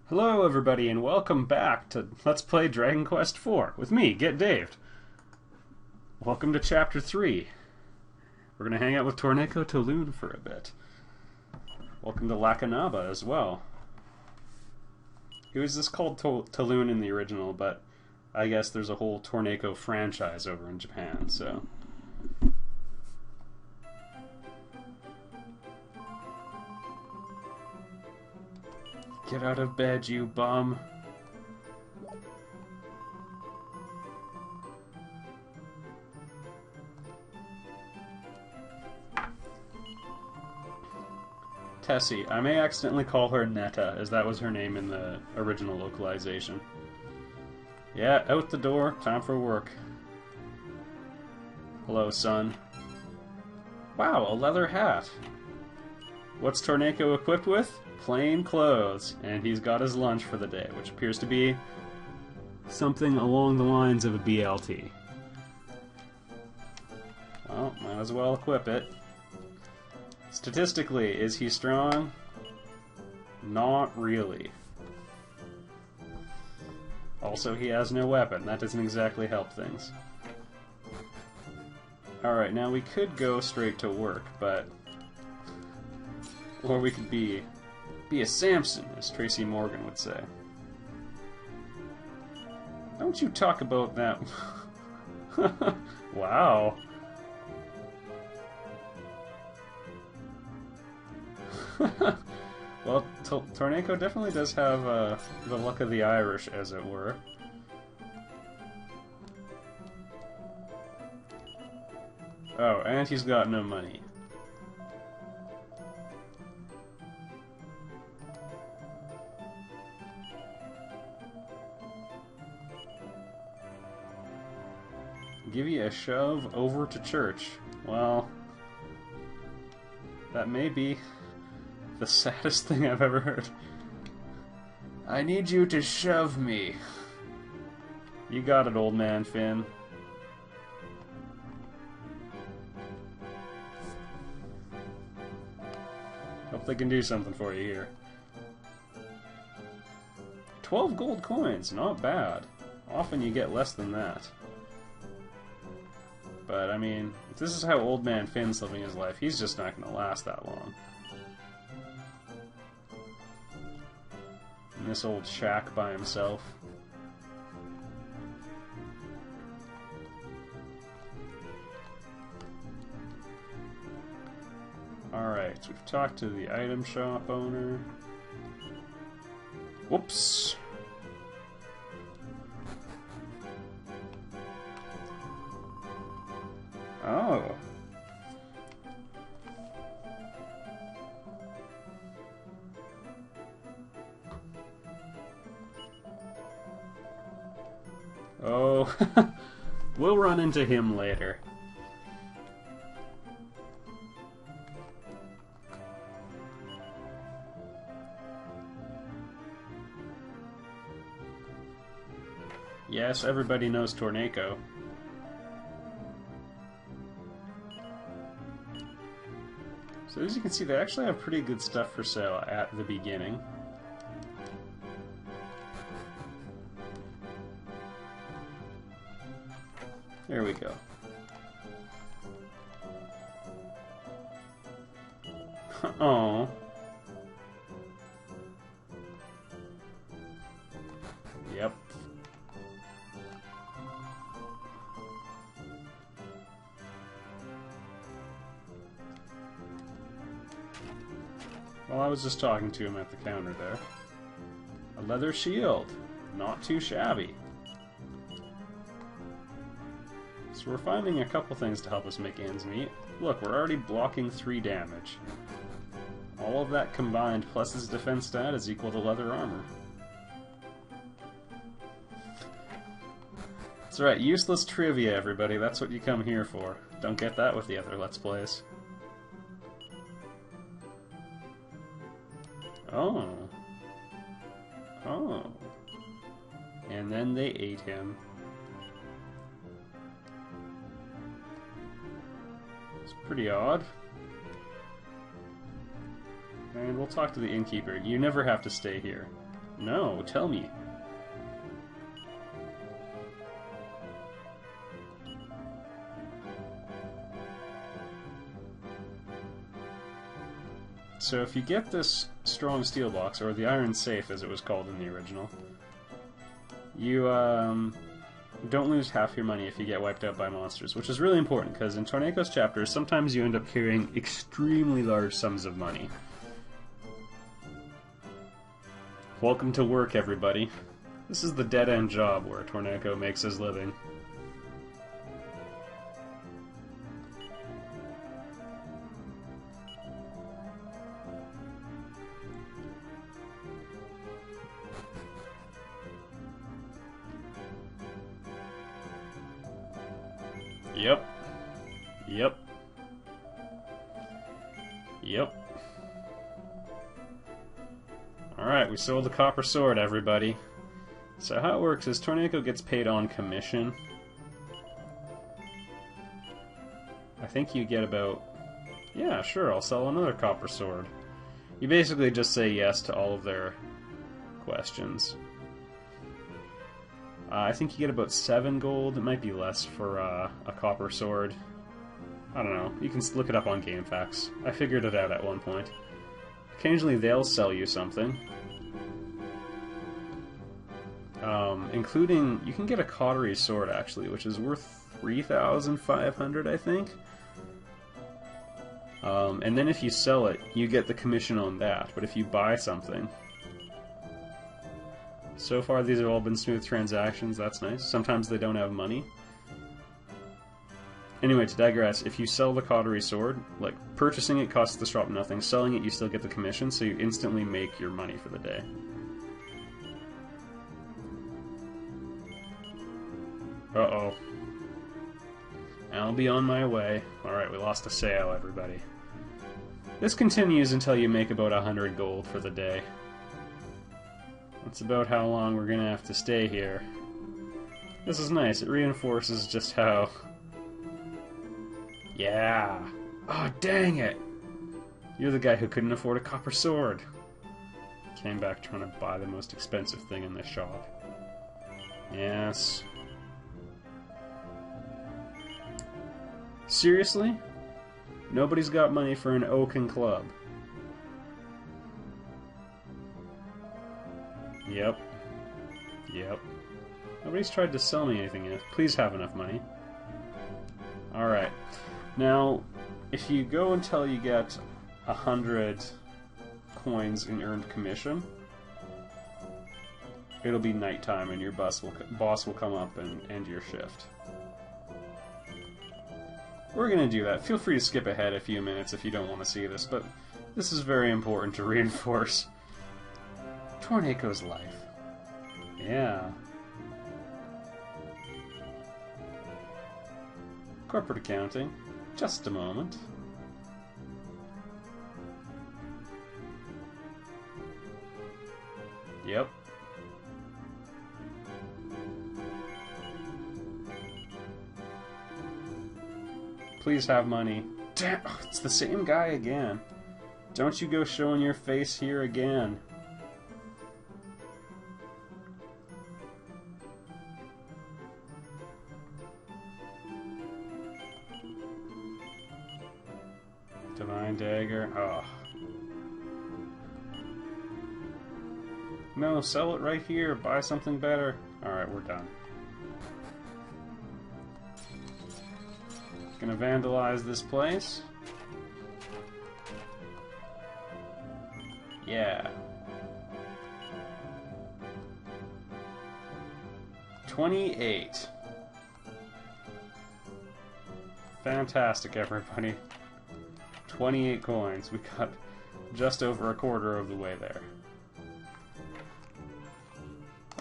Hello everybody and welcome back to Let's Play Dragon Quest IV with me, Get Daved. Welcome to Chapter 3. We're going to hang out with Torneko Taloon for a bit. Welcome to Lakanaba as well. It was just called Taloon in the original, but I guess there's a whole Torneko franchise over in Japan, so... Get out of bed, you bum. Tessie. I may accidentally call her Netta, as that was her name in the original localization. Yeah, out the door. Time for work. Hello, son. Wow, a leather hat. What's Torneko equipped with? Plain clothes, and he's got his lunch for the day, which appears to be something along the lines of a BLT. Well, might as well equip it. Statistically, is he strong? Not really. Also, he has no weapon. That doesn't exactly help things. Alright, now we could go straight to work, but... Or we could be a Samson, as Tracy Morgan would say. Don't you talk about that... Wow. Well, Torneko definitely does have the luck of the Irish, as it were. Oh, and he's got no money. Give you a shove over to church. Well, that may be the saddest thing I've ever heard. I need you to shove me. You got it, old man Finn. Hope they can do something for you here. 12 gold coins, not bad. Often you get less than that. But, I mean, if this is how Old Man Finn's living his life, he's just not going to last that long. In this old shack by himself. Alright, so we've talked to the item shop owner. Whoops! Oh. Oh. We'll run into him later. Yes, everybody knows Torneko. So as you can see, they actually have pretty good stuff for sale at the beginning. There we go. Oh. Yep. Well, I was just talking to him at the counter there. A leather shield. Not too shabby. So we're finding a couple things to help us make ends meet. Look, we're already blocking 3 damage. All of that combined, plus his defense stat, is equal to leather armor. That's right, useless trivia, everybody. That's what you come here for. Don't get that with the other Let's Plays. Oh. Oh. And then they ate him. It's pretty odd. And we'll talk to the innkeeper. You never have to stay here. No, tell me. So if you get this strong steel box, or the iron safe as it was called in the original, you don't lose half your money if you get wiped out by monsters, which is really important because in Torneko's chapters, sometimes you end up carrying extremely large sums of money. Welcome to work, everybody. This is the dead-end job where Torneko makes his living. Yep. Yep. Yep. Alright, we sold the copper sword, everybody. So how it works is Torneko gets paid on commission. I think you get about... Yeah, sure, I'll sell another copper sword. You basically just say yes to all of their questions. I think you get about 7 gold. It might be less for a copper sword. I don't know. You can look it up on GameFAQs. I figured it out at one point. Occasionally they'll sell you something. Including, you can get a cautery sword actually, which is worth 3,500, I think. And then if you sell it, you get the commission on that. But if you buy something... So far these have all been smooth transactions, that's nice. Sometimes they don't have money. Anyway, to digress, if you sell the cautery sword, like, purchasing it costs the shop nothing, selling it you still get the commission, so you instantly make your money for the day. Uh-oh. I'll be on my way. Alright, we lost a sale, everybody. This continues until you make about 100 gold for the day. That's about how long we're gonna have to stay here. This is nice, it reinforces just how... Yeah! Oh, dang it! You're the guy who couldn't afford a copper sword. Came back trying to buy the most expensive thing in the shop. Yes. Seriously? Nobody's got money for an oaken club. Yep. Yep. Nobody's tried to sell me anything yet. Please have enough money. Alright. Now, if you go until you get 100 coins in earned commission, it'll be nighttime and your boss will come up and end your shift. We're gonna do that. Feel free to skip ahead a few minutes if you don't want to see this, but this is very important to reinforce Torneko's life. Yeah. Corporate accounting. Just a moment. Yep. Please have money. Damn, oh, it's the same guy again. Don't you go showing your face here again. Divine Dagger. Oh. No, sell it right here. Buy something better. Alright, we're done. Gonna vandalize this place. Yeah. 28. Fantastic, everybody. 28 coins. We got just over a quarter of the way there.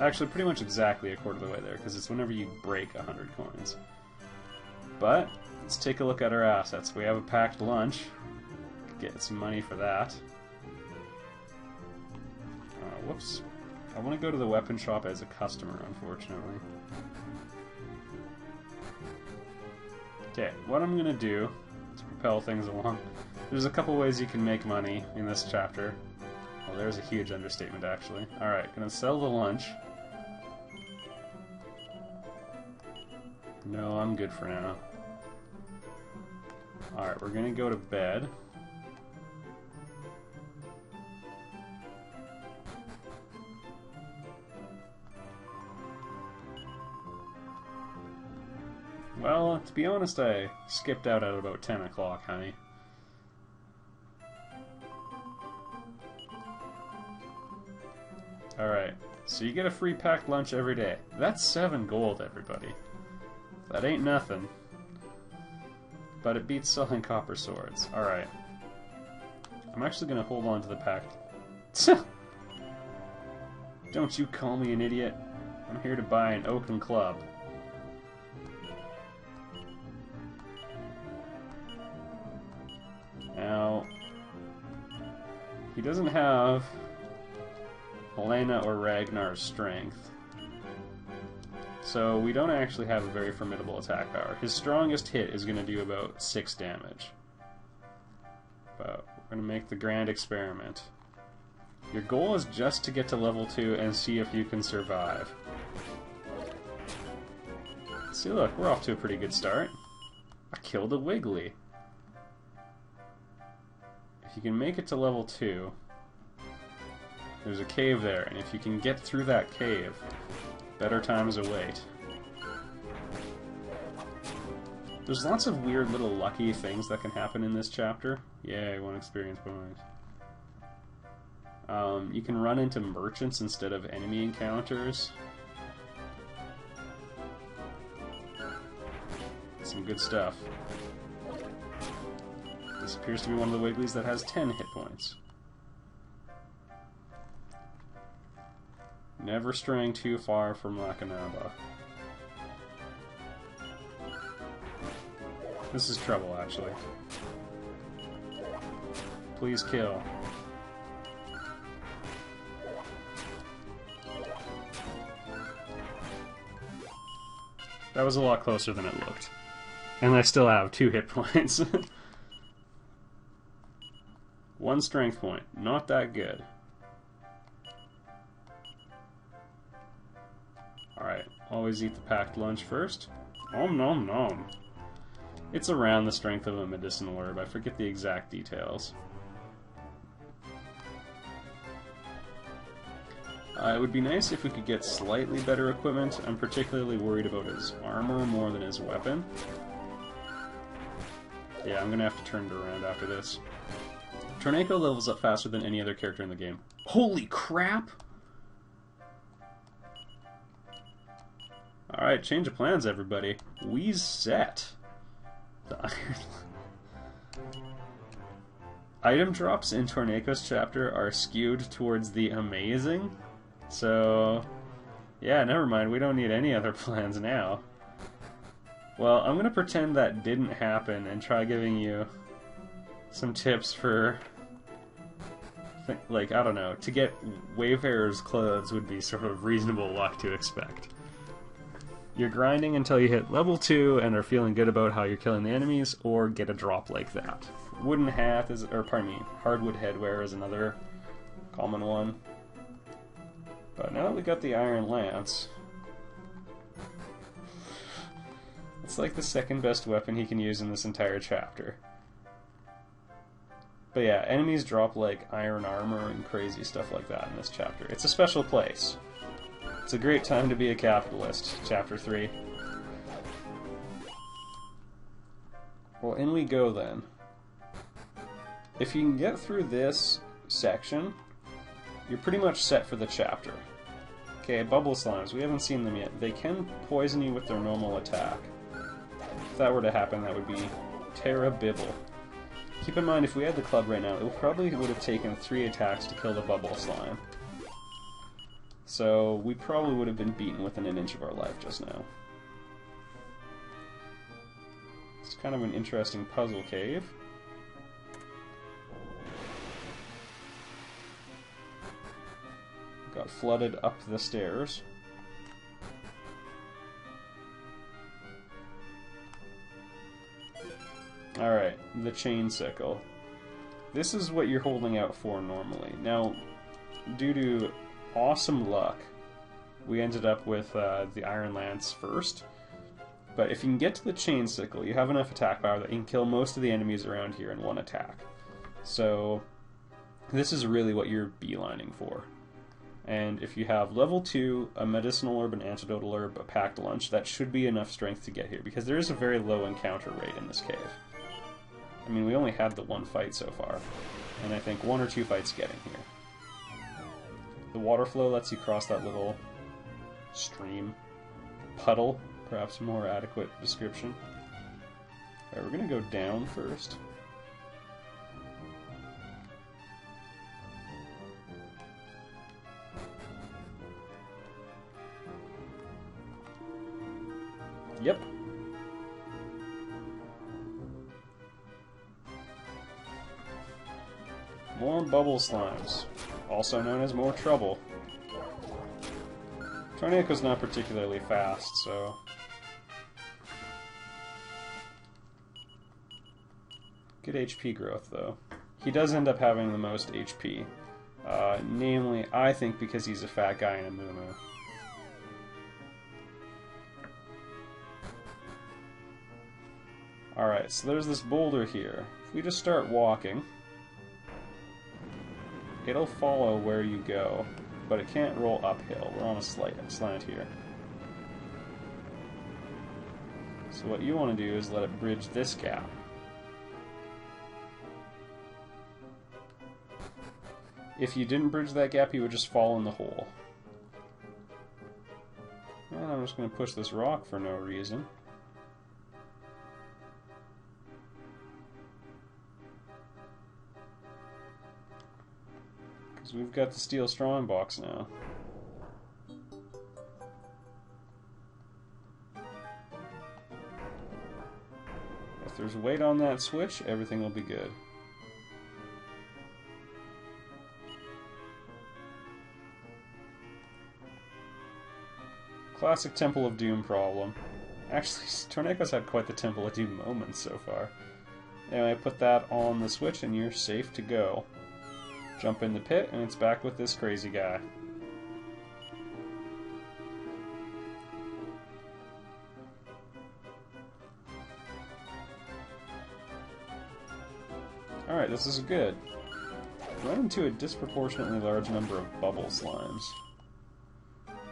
Actually, pretty much exactly a quarter of the way there, because it's whenever you break 100 coins. But, let's take a look at our assets. We have a packed lunch. Get some money for that. Whoops. I want to go to the weapon shop as a customer, unfortunately. Okay, what I'm going to do to propel things along. There's a couple ways you can make money in this chapter. Well, there's a huge understatement, actually. Alright, gonna sell the lunch. No, I'm good for now. Alright, we're gonna go to bed. Well, to be honest, I skipped out at about 10 o'clock, honey. Alright, so you get a free packed lunch every day. That's 7 gold, everybody. That ain't nothing. But it beats selling copper swords. Alright. I'm actually gonna hold on to the packed... Don't you call me an idiot. I'm here to buy an oaken club. Now... He doesn't have... Helena or Ragnar's strength. So we don't actually have a very formidable attack power. His strongest hit is going to do about 6 damage. But we're going to make the grand experiment. Your goal is just to get to level 2 and see if you can survive. See, look, we're off to a pretty good start. I killed a Wiggly. If you can make it to level 2... There's a cave there, and if you can get through that cave, better times await. There's lots of weird little lucky things that can happen in this chapter. Yay, 1 experience bonus. You can run into merchants instead of enemy encounters. Some good stuff. This appears to be one of the Wigglies that has 10 hit points. Never straying too far from Lakanaba. This is trouble, actually. Please kill. That was a lot closer than it looked. And I still have 2 hit points. 1 strength point. Not that good. Alright, always eat the packed lunch first. Om nom nom. It's around the strength of a medicinal herb. I forget the exact details. It would be nice if we could get slightly better equipment. I'm particularly worried about his armor more than his weapon. Yeah, I'm gonna have to turn it around after this. Torneko levels up faster than any other character in the game. Holy crap! Alright, change of plans, everybody. We set. The iron... Item drops in Torneko's chapter are skewed towards the amazing. So, yeah, never mind. We don't need any other plans now. Well, I'm going to pretend that didn't happen and try giving you some tips for, like, I don't know, to get Wayfarer's clothes would be sort of reasonable luck to expect. You're grinding until you hit level 2 and are feeling good about how you're killing the enemies, or get a drop like that. Wooden hat is, or pardon me, hardwood headwear is another common one. But now that we got the iron lance, it's like the second best weapon he can use in this entire chapter. But yeah, enemies drop like iron armor and crazy stuff like that in this chapter. It's a special place. It's a great time to be a capitalist, chapter 3. Well, in we go then. If you can get through this section, you're pretty much set for the chapter. Okay, bubble slimes, we haven't seen them yet. They can poison you with their normal attack. If that were to happen, that would be terrible. Keep in mind, if we had the club right now, it probably would have taken 3 attacks to kill the bubble slime. So, we probably would have been beaten within an inch of our life just now. It's kind of an interesting puzzle cave. Got flooded up the stairs. Alright, the chain sickle. This is what you're holding out for normally. Now, due to awesome luck, we ended up with the Iron Lance first. But if you can get to the Chain Sickle, you have enough attack power that you can kill most of the enemies around here in one attack. So this is really what you're beelining for. And if you have level 2, a medicinal herb, an antidotal herb, a packed lunch, that should be enough strength to get here, because there is a very low encounter rate in this cave. I mean, we only had the one fight so far, and I think 1 or 2 fights getting here. The water flow lets you cross that little stream. Puddle, perhaps a more adequate description. Alright, we're gonna go down first. Yep. More bubble slimes, also known as more trouble. Torneko's not particularly fast, so... Good HP growth, though. He does end up having the most HP. Namely, I think because he's a fat guy in a Muumuu. Alright, so there's this boulder here. If we just start walking, it'll follow where you go, but it can't roll uphill. We're on a slant here. So what you want to do is let it bridge this gap. If you didn't bridge that gap, you would just fall in the hole. And I'm just going to push this rock for no reason. Because we've got the steel strongbox now. If there's weight on that switch, everything will be good. Classic Temple of Doom problem. Actually, Torneko's had quite the Temple of Doom moment so far. Anyway, put that on the switch and you're safe to go. Jump in the pit and it's back with this crazy guy. Alright, this is good. Run into a disproportionately large number of bubble slimes.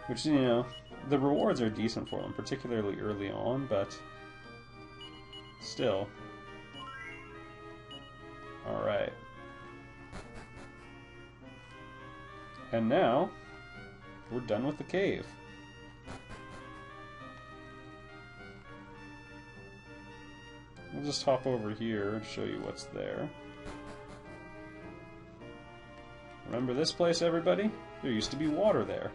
Which, you know, the rewards are decent for them, particularly early on, but still. Alright. And now, we're done with the cave. We'll just hop over here and show you what's there. Remember this place, everybody? There used to be water there.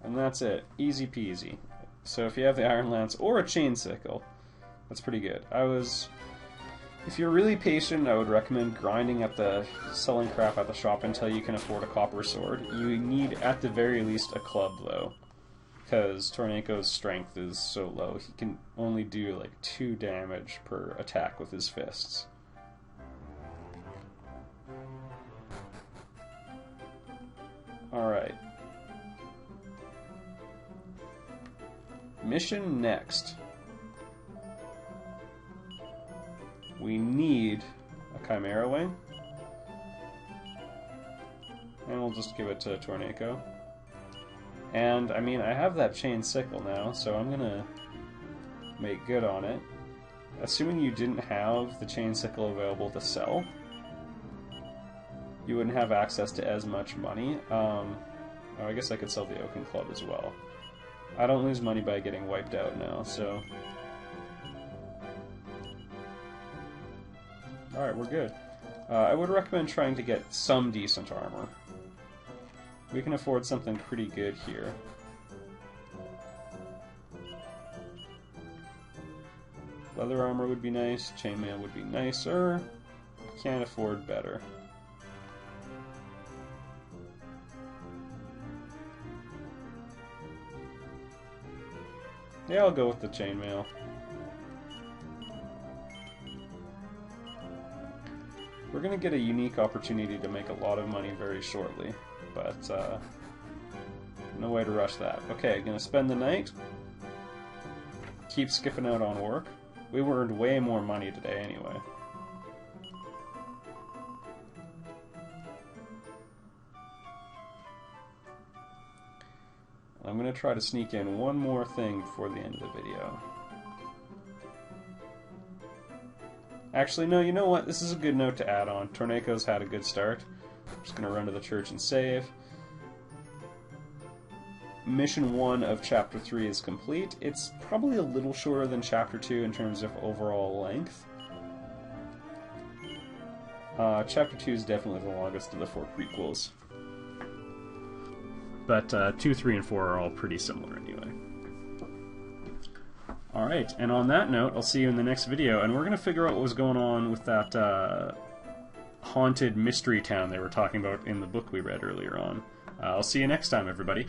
And that's it. Easy peasy. So if you have the Iron Lance or a Chain Sickle, that's pretty good. If you're really patient, I would recommend grinding at selling crap at the shop until you can afford a copper sword. You need, at the very least, a club, though. Because Torneko's strength is so low, he can only do like 2 damage per attack with his fists. Alright. Mission next. We need a Chimera Wing. And we'll just give it to Torneko. And, I mean, I have that Chain Sickle now, so I'm gonna make good on it. Assuming you didn't have the Chain Sickle available to sell, you wouldn't have access to as much money. Oh, I guess I could sell the Oaken Club as well. I don't lose money by getting wiped out now, so... Alright, we're good. I would recommend trying to get some decent armor. We can afford something pretty good here. Leather armor would be nice, chainmail would be nicer. Can't afford better. Yeah, I'll go with the chainmail. We're gonna get a unique opportunity to make a lot of money very shortly, but no way to rush that. Okay, gonna spend the night. Keep skipping out on work. We earned way more money today anyway. I'm gonna try to sneak in one more thing before the end of the video. Actually, no, you know what? This is a good note to add on. Torneko's had a good start. I'm just gonna run to the church and save. Mission 1 of Chapter 3 is complete. It's probably a little shorter than Chapter 2 in terms of overall length. Chapter 2 is definitely the longest of the 4 prequels. But 2, 3, and 4 are all pretty similar anyway. Alright, and on that note, I'll see you in the next video, and we're going to figure out what was going on with that haunted mystery town they were talking about in the book we read earlier on. I'll see you next time, everybody.